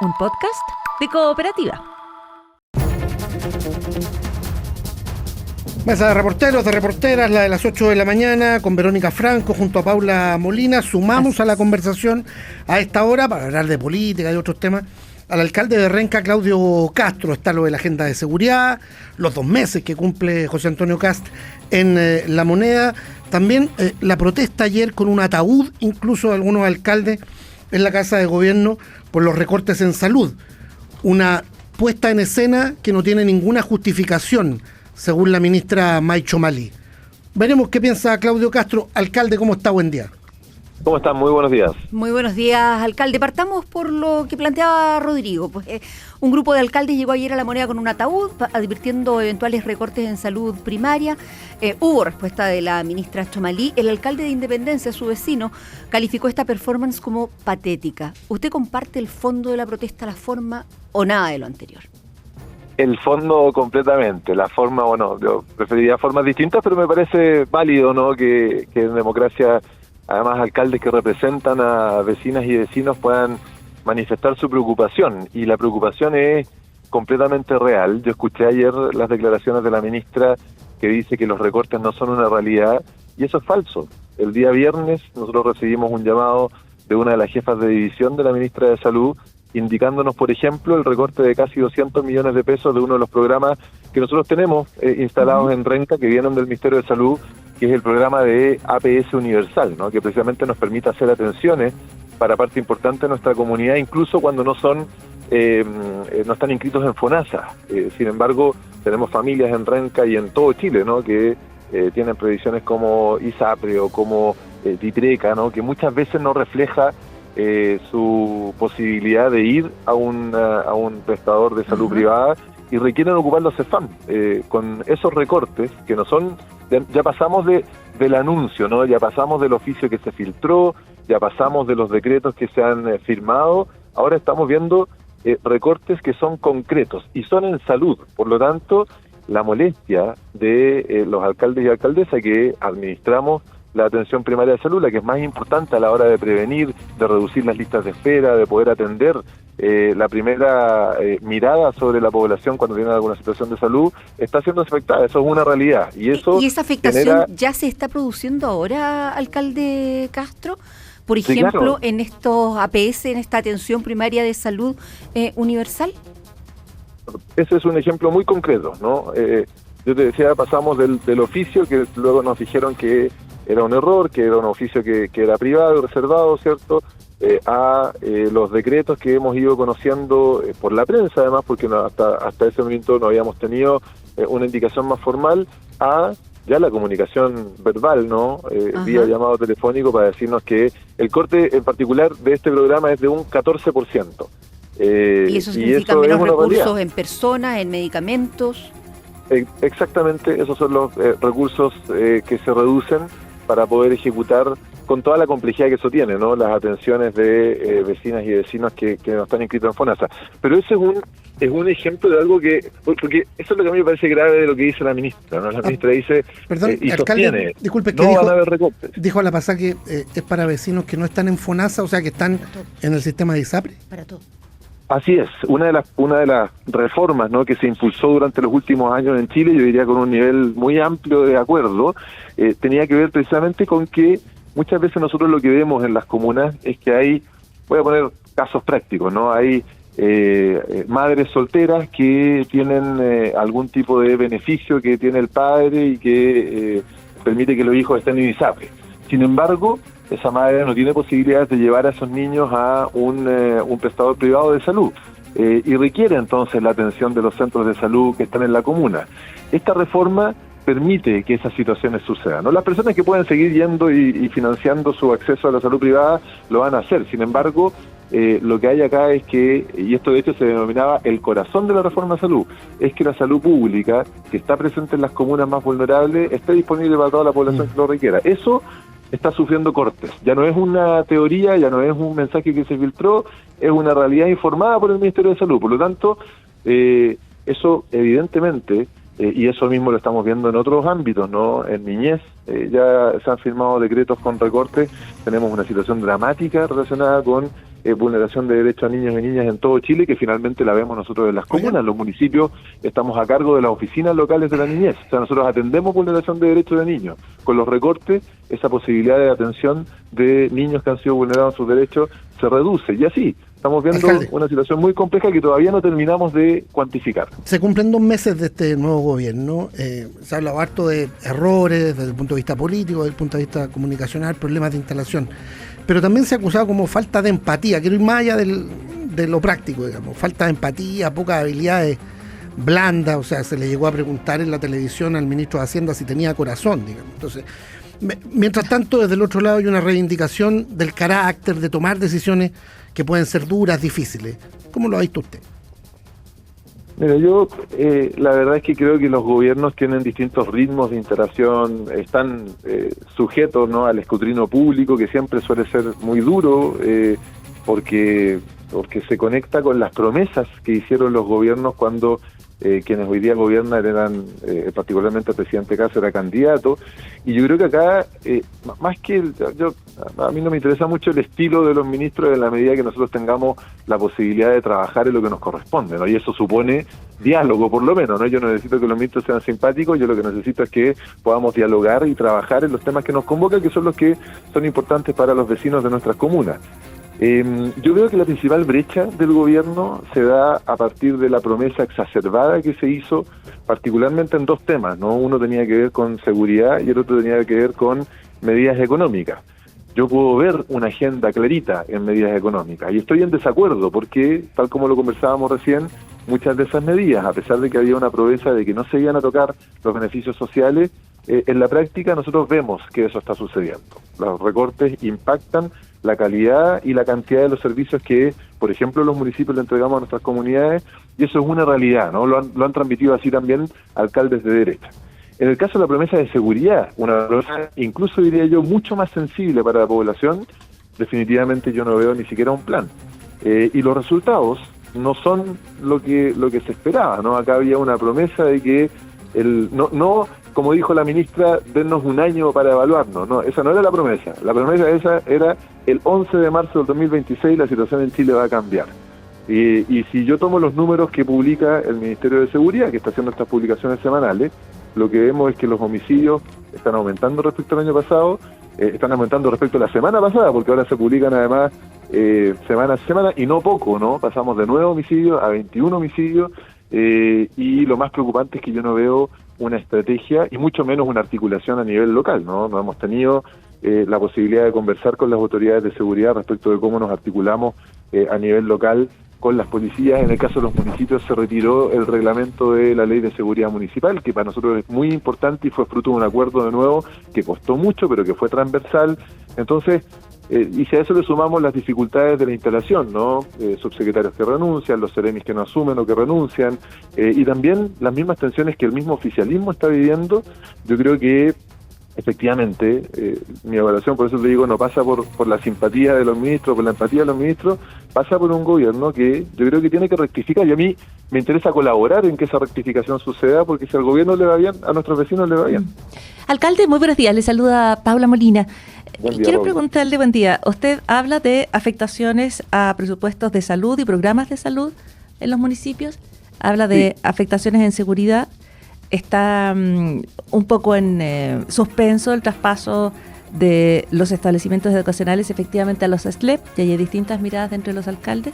un podcast de Cooperativa. Mesa de reporteros, de reporteras, la de las 8 de la mañana, con Verónica Franco junto a Paula Molina. Sumamos a la conversación a esta hora, para hablar de política y otros temas, al alcalde de Renca, Claudio Castro. Está lo de la agenda de seguridad, los 2 meses que cumple José Antonio Kast en La Moneda. También la protesta ayer con un ataúd, incluso de algunos alcaldes, en la Casa de Gobierno por los recortes en salud. Una puesta en escena que no tiene ninguna justificación, según la ministra May Chomali. Veremos qué piensa Claudio Castro. Alcalde, ¿cómo está? Buen día. ¿Cómo están? Muy buenos días. Muy buenos días, alcalde. Partamos por lo que planteaba Rodrigo. Pues, un grupo de alcaldes llegó ayer a La Moneda con un ataúd, advirtiendo eventuales recortes en salud primaria. Hubo respuesta de la ministra Chomali. El alcalde de Independencia, su vecino, calificó esta performance como patética. ¿Usted comparte el fondo de la protesta, la forma o nada de lo anterior? El fondo completamente, la forma, bueno, yo preferiría formas distintas, pero me parece válido, ¿no? Que en democracia, además, alcaldes que representan a vecinas y vecinos puedan manifestar su preocupación, y la preocupación es completamente real. Yo escuché ayer las declaraciones de la ministra que dice que los recortes no son una realidad, y eso es falso. El día viernes nosotros recibimos un llamado de una de las jefas de división de la ministra de Salud, indicándonos, por ejemplo, el recorte de casi 200 millones de pesos de uno de los programas que nosotros tenemos instalados en Renca, que vienen del Ministerio de Salud, que es el programa de APS Universal, ¿no? Que precisamente nos permite hacer atenciones para parte importante de nuestra comunidad, incluso cuando no están inscritos en FONASA. Sin embargo, tenemos familias en Renca y en todo Chile, ¿no? Que tienen previsiones como ISAPRE o como Ditreca, ¿no? Que muchas veces no refleja su posibilidad de ir a un prestador de salud privada, y requieren ocupar los CEFAM. Con esos recortes, que no son, ya pasamos del anuncio, ¿no? Ya pasamos del oficio que se filtró, ya pasamos de los decretos que se han firmado, ahora estamos viendo recortes que son concretos y son en salud. Por lo tanto, la molestia de los alcaldes y alcaldesas que administramos la atención primaria de salud, la que es más importante a la hora de prevenir, de reducir las listas de espera, de poder atender la primera mirada sobre la población cuando tiene alguna situación de salud, está siendo afectada. Eso es una realidad. ¿Y esa afectación ya se está produciendo ahora, alcalde Castro? Por ejemplo, sí, claro, en estos APS, en esta atención primaria de salud universal. Ese es un ejemplo muy concreto, ¿no? Yo te decía, pasamos del oficio, que luego nos dijeron que era un error, que era un oficio que era privado, reservado, ¿cierto?, a los decretos que hemos ido conociendo por la prensa, además, porque hasta ese momento no habíamos tenido una indicación más formal, a ya la comunicación verbal, ¿no? Vía llamado telefónico, para decirnos que el corte en particular de este programa es de un 14%. ¿Y eso significa menos recursos en personas, en medicamentos? Exactamente, esos son los recursos que se reducen para poder ejecutar con toda la complejidad que eso tiene, ¿no? Las atenciones de vecinas y vecinos que no están inscritos en FONASA. Pero ese es un ejemplo de algo que, porque eso es lo que a mí me parece grave de lo que dice la ministra, ¿no? La ministra dice, perdón, y alcalde, sostiene, disculpe, que no van a haber recortes. Dijo a la pasada que es para vecinos que no están en FONASA, o sea, que están en el sistema de ISAPRE. Para todo. Así es, una de las reformas, ¿no?, que se impulsó durante los últimos años en Chile, yo diría con un nivel muy amplio de acuerdo, tenía que ver precisamente con que muchas veces nosotros lo que vemos en las comunas es que hay, voy a poner casos prácticos, ¿no? Hay madres solteras que tienen algún tipo de beneficio que tiene el padre y que permite que los hijos estén en ISAPRE. Sin embargo, esa madre no tiene posibilidades de llevar a esos niños a un prestador privado de salud y requiere entonces la atención de los centros de salud que están en la comuna. Esta reforma permite que esas situaciones sucedan, ¿no? Las personas que pueden seguir yendo y financiando su acceso a la salud privada lo van a hacer. Sin embargo, lo que hay acá es que, y esto de hecho se denominaba el corazón de la reforma de salud, es que la salud pública que está presente en las comunas más vulnerables esté disponible para toda la población que lo requiera. Eso está sufriendo cortes. Ya no es una teoría, ya no es un mensaje que se filtró, es una realidad informada por el Ministerio de Salud. Por lo tanto, eso evidentemente, y eso mismo lo estamos viendo en otros ámbitos, ¿no? En niñez ya se han firmado decretos con recortes, tenemos una situación dramática relacionada con vulneración de derechos a niños y niñas en todo Chile, que finalmente la vemos nosotros en las comunas. Los municipios estamos a cargo de las oficinas locales de la niñez, o sea, nosotros atendemos vulneración de derechos de niños. Con los recortes, esa posibilidad de atención de niños que han sido vulnerados sus derechos se reduce, y así estamos viendo una situación muy compleja que todavía no terminamos de cuantificar. Se cumplen 2 meses de este nuevo gobierno. Se ha hablado harto de errores desde el punto de vista político, desde el punto de vista comunicacional, problemas de instalación. Pero también se ha acusado como falta de empatía. Quiero ir más allá de lo práctico, digamos. Falta de empatía, pocas habilidades blandas. O sea, se le llegó a preguntar en la televisión al ministro de Hacienda si tenía corazón, digamos. Entonces, mientras tanto, desde el otro lado hay una reivindicación del carácter, de tomar decisiones que pueden ser duras, difíciles. ¿Cómo lo ha visto usted? Mira, yo la verdad es que creo que los gobiernos tienen distintos ritmos de interacción, están sujetos, ¿no?, al escrutinio público, que siempre suele ser muy duro, porque se conecta con las promesas que hicieron los gobiernos cuando quienes hoy día gobiernan eran, particularmente el presidente Kast era candidato, y yo creo que acá, más que a mí no me interesa mucho el estilo de los ministros en la medida que nosotros tengamos la posibilidad de trabajar en lo que nos corresponde, ¿no? Y eso supone diálogo, por lo menos, ¿no? Yo no necesito que los ministros sean simpáticos, yo lo que necesito es que podamos dialogar y trabajar en los temas que nos convocan, que son los que son importantes para los vecinos de nuestras comunas. Yo creo que la principal brecha del gobierno se da a partir de la promesa exacerbada que se hizo, particularmente en 2 temas, ¿no? Uno tenía que ver con seguridad y el otro tenía que ver con medidas económicas. Yo puedo ver una agenda clarita en medidas económicas y estoy en desacuerdo porque, tal como lo conversábamos recién, muchas de esas medidas, a pesar de que había una promesa de que no se iban a tocar los beneficios sociales, en la práctica nosotros vemos que eso está sucediendo. Los recortes impactan la calidad y la cantidad de los servicios que, por ejemplo, los municipios le entregamos a nuestras comunidades, y eso es una realidad, ¿no? Lo han transmitido así también alcaldes de derecha. En el caso de la promesa de seguridad, una promesa incluso diría yo mucho más sensible para la población, definitivamente yo no veo ni siquiera un plan. Y los resultados no son lo que se esperaba, ¿no? Acá había una promesa de que no como dijo la ministra, dennos un año para evaluarnos. No, esa no era la promesa. La promesa esa era el 11 de marzo del 2026 la situación en Chile va a cambiar. Y si yo tomo los números que publica el Ministerio de Seguridad, que está haciendo estas publicaciones semanales, lo que vemos es que los homicidios están aumentando respecto al año pasado, están aumentando respecto a la semana pasada, porque ahora se publican además semana a semana, y no poco, ¿no? Pasamos de 9 homicidios a 21 homicidios, y lo más preocupante es que yo no veo una estrategia y mucho menos una articulación a nivel local, ¿no? No hemos tenido la posibilidad de conversar con las autoridades de seguridad respecto de cómo nos articulamos a nivel local con las policías. En el caso de los municipios se retiró el reglamento de la Ley de Seguridad Municipal, que para nosotros es muy importante y fue fruto de un acuerdo de nuevo que costó mucho, pero que fue transversal. Entonces, y si a eso le sumamos las dificultades de la instalación, ¿no? Subsecretarios que renuncian, los seremis que no asumen o que renuncian, y también las mismas tensiones que el mismo oficialismo está viviendo, yo creo que efectivamente mi evaluación, por eso te digo, no pasa por la simpatía de los ministros, por la empatía de los ministros, pasa por un gobierno que yo creo que tiene que rectificar, y a mí me interesa colaborar en que esa rectificación suceda, porque si al gobierno le va bien, a nuestros vecinos le va bien. Alcalde, muy buenos días, le saluda Paula Molina. Buen día, Quiero Paula. preguntarle, buen día, usted habla de afectaciones a presupuestos de salud y programas de salud en los municipios, habla de afectaciones en seguridad, está un poco en suspenso el traspaso de los establecimientos educacionales efectivamente a los SLEP, y hay distintas miradas entre los alcaldes.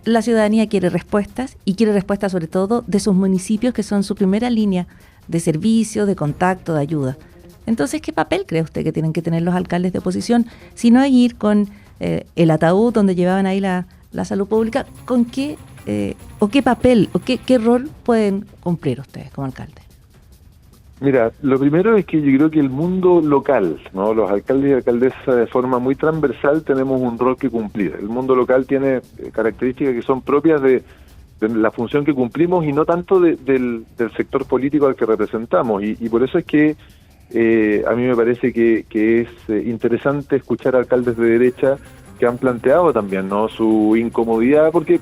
La ciudadanía quiere respuestas, y quiere respuestas sobre todo de sus municipios, que son su primera línea de servicio, de contacto, de ayuda. Entonces, ¿qué papel cree usted que tienen que tener los alcaldes de oposición? Si no hay ir con el ataúd donde llevaban ahí la salud pública, ¿con qué o qué papel o qué rol pueden cumplir ustedes como alcaldes? Mira, lo primero es que yo creo que el mundo local, ¿no? Los alcaldes y alcaldesas de forma muy transversal tenemos un rol que cumplir. El mundo local tiene características que son propias de la función que cumplimos y no tanto del sector político al que representamos. Y por eso es que a mí me parece que es interesante escuchar a alcaldes de derecha que han planteado también, ¿no?, su incomodidad, porque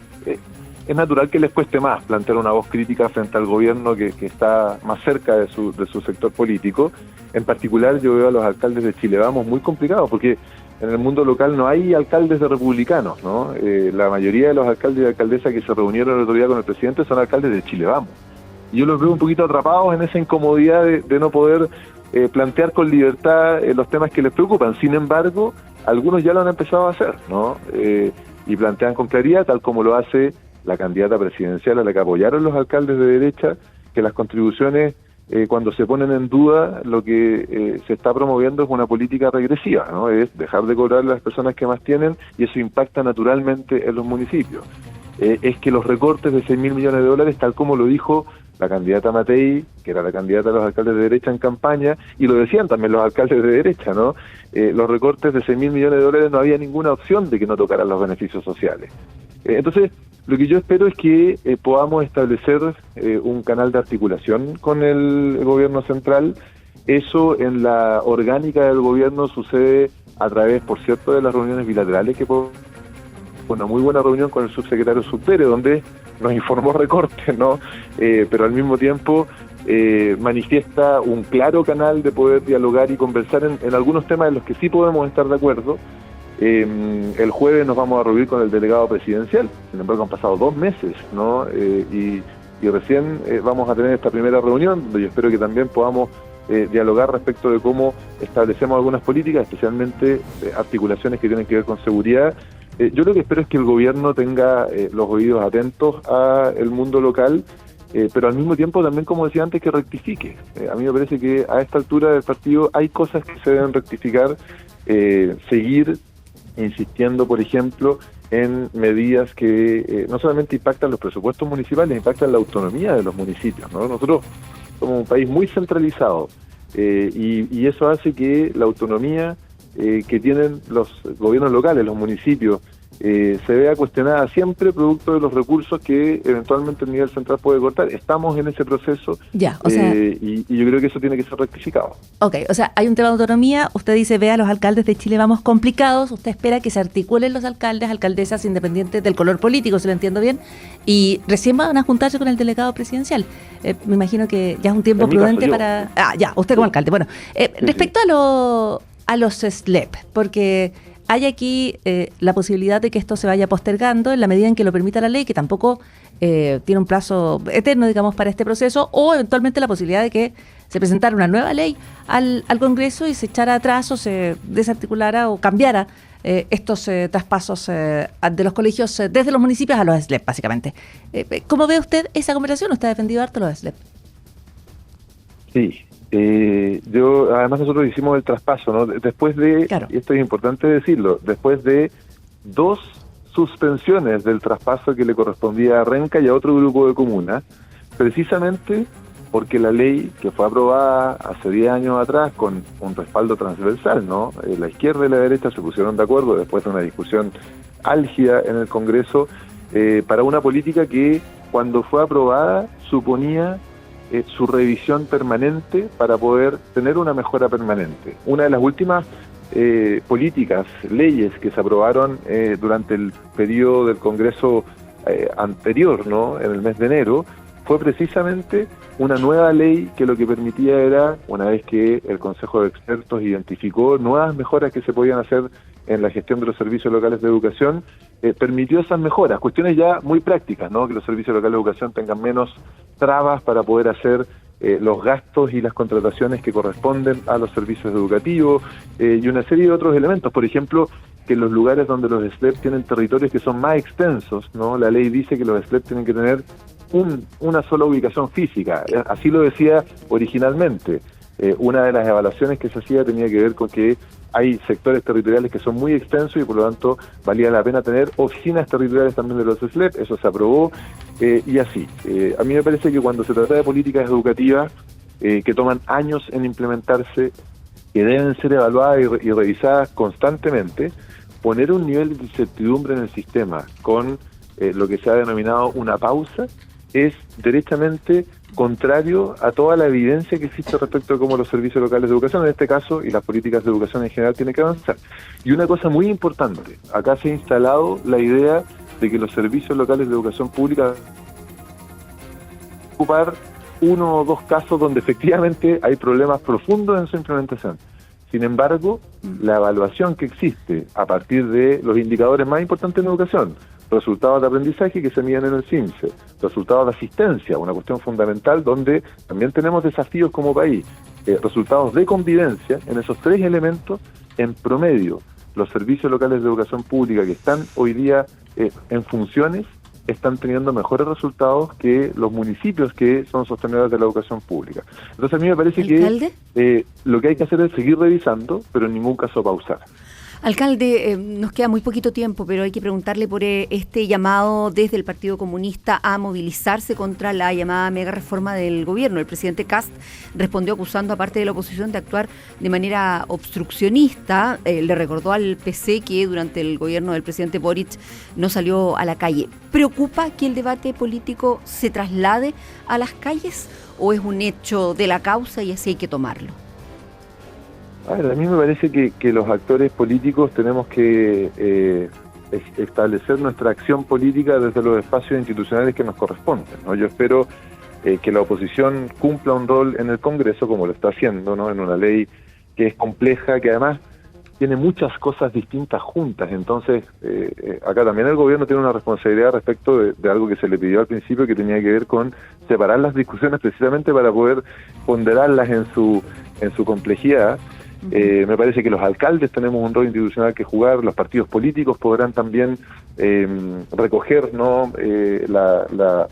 es natural que les cueste más plantear una voz crítica frente al gobierno que está más cerca de su sector político. En particular yo veo a los alcaldes de Chile Vamos muy complicados, porque en el mundo local no hay alcaldes de republicanos, ¿no? La mayoría de los alcaldes y alcaldesas que se reunieron el otro día con el presidente son alcaldes de Chile Vamos. Y yo los veo un poquito atrapados en esa incomodidad de no poder plantear con libertad los temas que les preocupan. Sin embargo, algunos ya lo han empezado a hacer, ¿no? Y plantean con claridad, tal como lo hace la candidata presidencial a la que apoyaron los alcaldes de derecha, que las contribuciones, cuando se ponen en duda, lo que se está promoviendo es una política regresiva, ¿no? Es dejar de cobrar a las personas que más tienen, y eso impacta naturalmente en los municipios. Es que los recortes de 6.000 millones de dólares, tal como lo dijo la candidata Matei, que era la candidata de los alcaldes de derecha en campaña, y lo decían también los alcaldes de derecha, ¿no? Los recortes de 6.000 millones de dólares, no había ninguna opción de que no tocaran los beneficios sociales. Entonces, lo que yo espero es que podamos establecer un canal de articulación con el gobierno central. Eso en la orgánica del gobierno sucede a través, por cierto, de las reuniones bilaterales, que fue una muy buena reunión con el subsecretario Subtere, donde nos informó recortes, ¿no? Pero al mismo tiempo manifiesta un claro canal de poder dialogar y conversar en algunos temas en los que sí podemos estar de acuerdo. El jueves nos vamos a reunir con el delegado presidencial. Sin embargo, han pasado 2 meses, ¿no? Y recién vamos a tener esta primera reunión, donde yo espero que también podamos dialogar respecto de cómo establecemos algunas políticas, especialmente articulaciones que tienen que ver con seguridad. Yo lo que espero es que el gobierno tenga los oídos atentos al mundo local, pero al mismo tiempo también, como decía antes, que rectifique. A mí me parece que a esta altura del partido hay cosas que se deben rectificar, seguir insistiendo, por ejemplo, en medidas que no solamente impactan los presupuestos municipales, impactan la autonomía de los municipios, ¿no? Nosotros somos un país muy centralizado, y eso hace que la autonomía que tienen los gobiernos locales, los municipios, se vea cuestionada siempre producto de los recursos que eventualmente el nivel central puede cortar. Estamos en ese proceso, ya, o sea, y yo creo que eso tiene que ser rectificado. Ok, o sea, hay un tema de autonomía. Usted dice, ve a los alcaldes de Chile Vamos complicados. Usted espera que se articulen los alcaldes, alcaldesas, independientes del color político, si lo entiendo bien, y recién van a juntarse con el delegado presidencial. Me imagino que ya es un tiempo prudente para... ya, usted como alcalde. Bueno, respecto a los SLEP, porque hay aquí la posibilidad de que esto se vaya postergando en la medida en que lo permita la ley, que tampoco tiene un plazo eterno, digamos, para este proceso, o eventualmente la posibilidad de que se presentara una nueva ley al Congreso y se echara atrás o se desarticulara o cambiara estos traspasos de los colegios desde los municipios a los SLEP, básicamente. ¿Cómo ve usted esa conversación? ¿Usted ha defendido harto los SLEP? Sí. Además nosotros hicimos el traspaso, ¿no? Después de, claro, y esto es importante decirlo, después de 2 suspensiones del traspaso que le correspondía a Renca y a otro grupo de comunas, precisamente porque la ley que fue aprobada hace 10 años atrás con un respaldo transversal, ¿no? La izquierda y la derecha se pusieron de acuerdo después de una discusión álgida en el Congreso para una política que, cuando fue aprobada, suponía su revisión permanente para poder tener una mejora permanente. Una de las últimas políticas, leyes que se aprobaron durante el periodo del Congreso anterior, ¿no? En el mes de enero, fue precisamente una nueva ley que lo que permitía era, una vez que el Consejo de Expertos identificó nuevas mejoras que se podían hacer en la gestión de los servicios locales de educación, permitió esas mejoras, cuestiones ya muy prácticas, ¿no? Que los servicios locales de educación tengan menos trabas para poder hacer los gastos y las contrataciones que corresponden a los servicios educativos, y una serie de otros elementos. Por ejemplo, que en los lugares donde los SLEP tienen territorios que son más extensos, ¿no? La ley dice que los SLEP tienen que tener una sola ubicación física. Así lo decía originalmente. Una de las evaluaciones que se hacía tenía que ver con que hay sectores territoriales que son muy extensos y por lo tanto valía la pena tener oficinas territoriales también de los SLEP. Eso se aprobó, y así. A mí me parece que cuando se trata de políticas educativas que toman años en implementarse, que deben ser evaluadas y revisadas constantemente, poner un nivel de incertidumbre en el sistema con lo que se ha denominado una pausa es derechamente contrario a toda la evidencia que existe respecto de cómo los servicios locales de educación, en este caso, y las políticas de educación en general, tienen que avanzar. Y una cosa muy importante, acá se ha instalado la idea de que los servicios locales de educación pública ocupar 1 o 2 casos donde efectivamente hay problemas profundos en su implementación. Sin embargo, la evaluación que existe a partir de los indicadores más importantes en educación, resultados de aprendizaje que se miden en el CIMSE, resultados de asistencia, una cuestión fundamental donde también tenemos desafíos como país, resultados de convivencia, en esos 3 elementos, en promedio, los servicios locales de educación pública que están hoy día en funciones, están teniendo mejores resultados que los municipios que son sostenedores de la educación pública. Entonces a mí me parece que lo que hay que hacer es seguir revisando, pero en ningún caso pausar. Alcalde, nos queda muy poquito tiempo, pero hay que preguntarle por este llamado desde el Partido Comunista a movilizarse contra la llamada mega reforma del gobierno. El presidente Kast respondió acusando a parte de la oposición de actuar de manera obstruccionista. Le recordó al PC que durante el gobierno del presidente Boric no salió a la calle. ¿Preocupa que el debate político se traslade a las calles o es un hecho de la causa y así hay que tomarlo? A mí me parece que los actores políticos tenemos que establecer nuestra acción política desde los espacios institucionales que nos corresponden, ¿no? Yo espero que la oposición cumpla un rol en el Congreso, como lo está haciendo, ¿no? En una ley que es compleja, que además tiene muchas cosas distintas juntas. Entonces, acá también el gobierno tiene una responsabilidad respecto de algo que se le pidió al principio, que tenía que ver con separar las discusiones precisamente para poder ponderarlas en su complejidad. Me parece que los alcaldes tenemos un rol institucional que jugar, los partidos políticos podrán también recoger, ¿no? la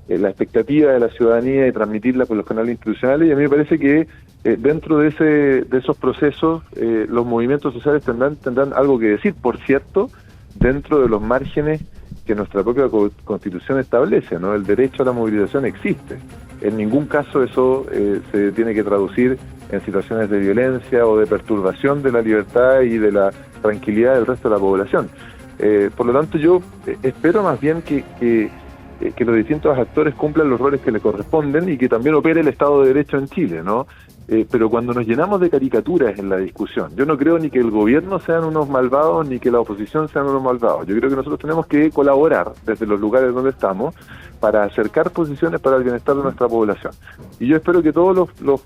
expectativa de la ciudadanía y transmitirla por los canales institucionales, y a mí me parece que dentro de esos procesos los movimientos sociales tendrán algo que decir, por cierto, dentro de los márgenes que nuestra propia Constitución establece, ¿no? El derecho a la movilización existe. En ningún caso eso se tiene que traducir en situaciones de violencia o de perturbación de la libertad y de la tranquilidad del resto de la población. Por lo tanto, yo espero más bien que los distintos actores cumplan los roles que les corresponden y que también opere el Estado de Derecho en Chile, ¿no? Pero cuando nos llenamos de caricaturas en la discusión, yo no creo ni que el gobierno sean unos malvados ni que la oposición sean unos malvados. Yo creo que nosotros tenemos que colaborar desde los lugares donde estamos para acercar posiciones para el bienestar de nuestra población. Y yo espero que todos los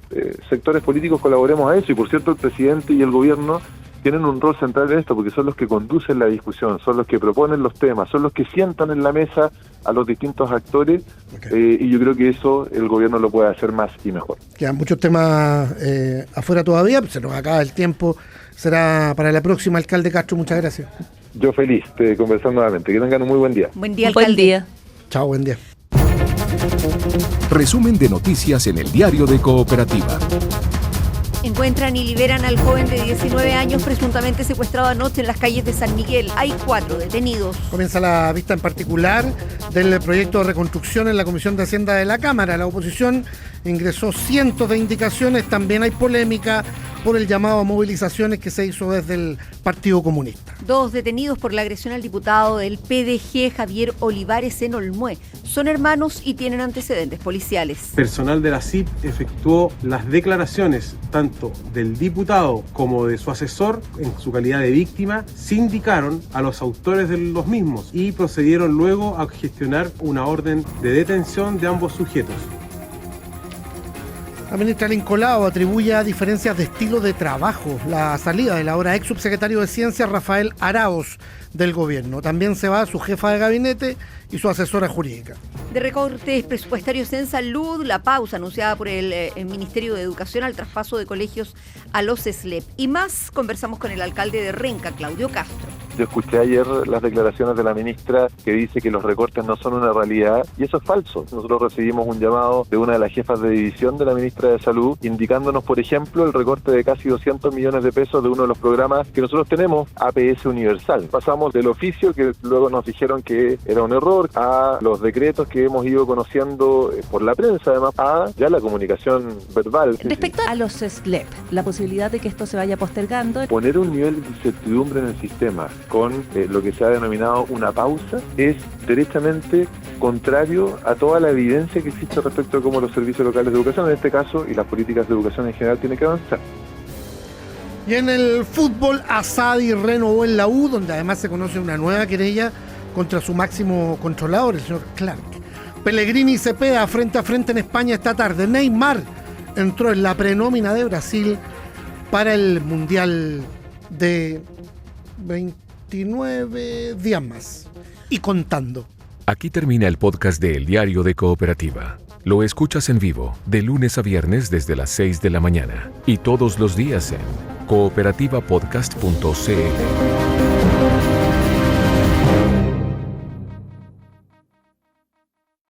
sectores políticos colaboremos a eso, y por cierto el presidente y el gobierno tienen un rol central en esto, porque son los que conducen la discusión, son los que proponen los temas, son los que sientan en la mesa a los distintos actores, y yo creo que eso el gobierno lo puede hacer más y mejor. Quedan muchos temas afuera todavía, se nos acaba el tiempo, será para la próxima. Alcalde Castro, muchas gracias. Yo feliz de conversar nuevamente, que tengan un muy buen día. Buen día, alcalde. Buen día. Chao, buen día. Resumen de noticias en el Diario de Cooperativa. Encuentran y liberan al joven de 19 años presuntamente secuestrado anoche en las calles de San Miguel. Hay 4 detenidos. Comienza la vista en particular del proyecto de reconstrucción en la Comisión de Hacienda de la Cámara. La oposición ingresó cientos de indicaciones. También hay polémica por el llamado a movilizaciones que se hizo desde el Partido Comunista. 2 detenidos por la agresión al diputado del PDG, Javier Olivares, en Olmué. Son hermanos y tienen antecedentes policiales. Personal de la CIP efectuó las declaraciones tanto del diputado como de su asesor en su calidad de víctima, sindicaron a los autores de los mismos y procedieron luego a gestionar una orden de detención de ambos sujetos. La ministra Lincolao atribuye a diferencias de estilo de trabajo la salida del ahora ex subsecretario de Ciencia Rafael Arauz del gobierno. También se va su jefa de gabinete y su asesora jurídica. De recortes presupuestarios en salud, la pausa anunciada por el Ministerio de Educación al traspaso de colegios a los SLEP. Y más, conversamos con el alcalde de Renca, Claudio Castro. Yo escuché ayer las declaraciones de la ministra que dice que los recortes no son una realidad, y eso es falso. Nosotros recibimos un llamado de una de las jefas de división de la ministra de Salud, indicándonos, por ejemplo, el recorte de casi 200 millones de pesos de uno de los programas que nosotros tenemos, APS Universal. Pasamos del oficio, que luego nos dijeron que era un error, a los decretos que hemos ido conociendo por la prensa, además, a ya la comunicación verbal. Respecto a los SLEP, la posibilidad de que esto se vaya postergando. Poner un nivel de incertidumbre en el sistema con lo que se ha denominado una pausa es derechamente contrario a toda la evidencia que existe respecto a cómo los servicios locales de educación, en este caso, y las políticas de educación en general, tienen que avanzar. Y en el fútbol, Asadi renovó en la U, donde además se conoce una nueva querella contra su máximo controlador, el señor Clark. Pellegrini y Cepeda frente a frente en España esta tarde. Neymar entró en la prenómina de Brasil para el Mundial de 29 días más. Y contando. Aquí termina el podcast de El Diario de Cooperativa. Lo escuchas en vivo de lunes a viernes desde las 6 de la mañana y todos los días en cooperativapodcast.cl.